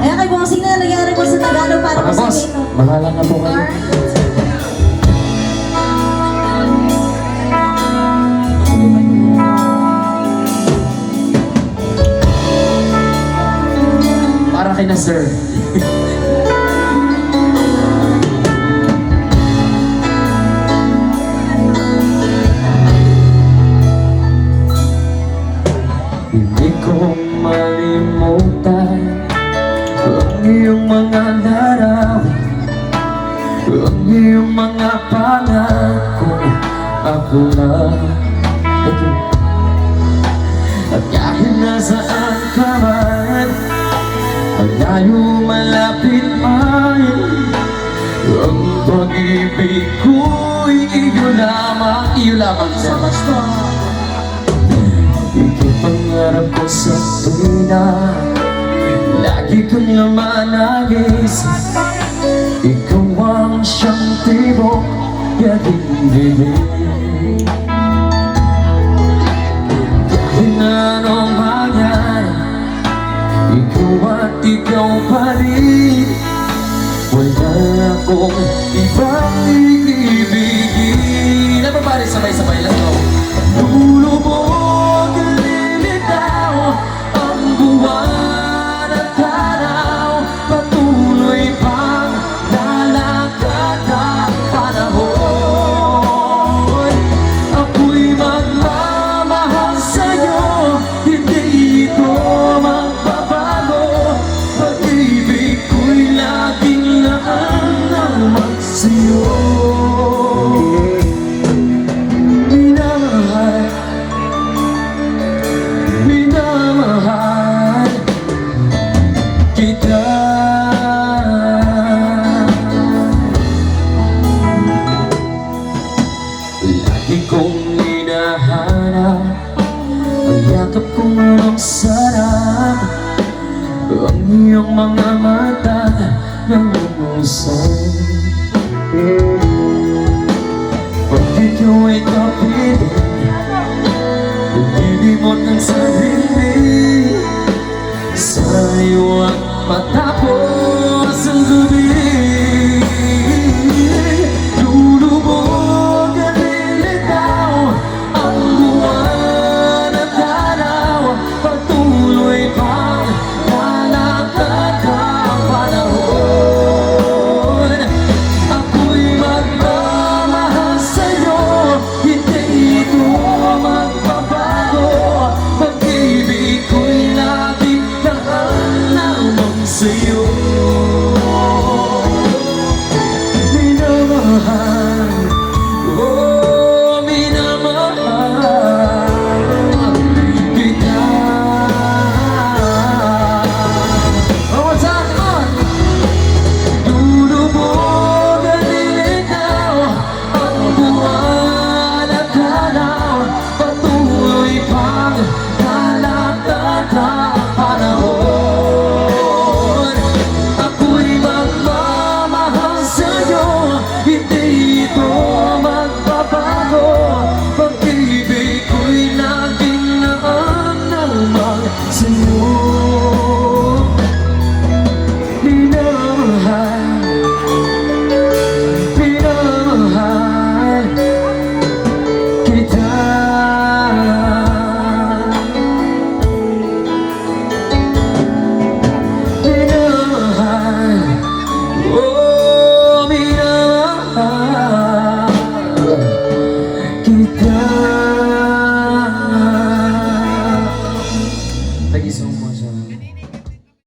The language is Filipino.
Ayan kay Bossing na nangyari po sa Tagalog para Mga boss, masabihin. bahala na po kayo. Para kay na sir. Hindi ko malimutan ang iyong mga larawan, ang iyong mga pangako. Ako na ito. At kahit nasaan ka man, malayo malapit man, ang pag-ibig ko'y iyo lamang, iyo lamang siya. Ikipangarap ko sa tuwina, lagi kong lumanagis. Ikaw ang siyang tibok, yating bibig. Kahit anong mangyari, ikaw at ikaw pa rin. Wala akong ibang iibigin. Ano ba rin sabay-sabay lang no? Lulubog ang lilitaw ang buwan at araw, patuloy pang lalakad ang panahon. Ako'y magmamahal sa'yo, hindi ito magbabago. Pag-ibig ko'y laging laan naman sa'yo. Minamahal kita. Lagi kong hinahanap ang yakap kong ang sarap, ang iyong mga mata nangungusap. Pag ikaw ay kapiling, nagdilimot ng sarili.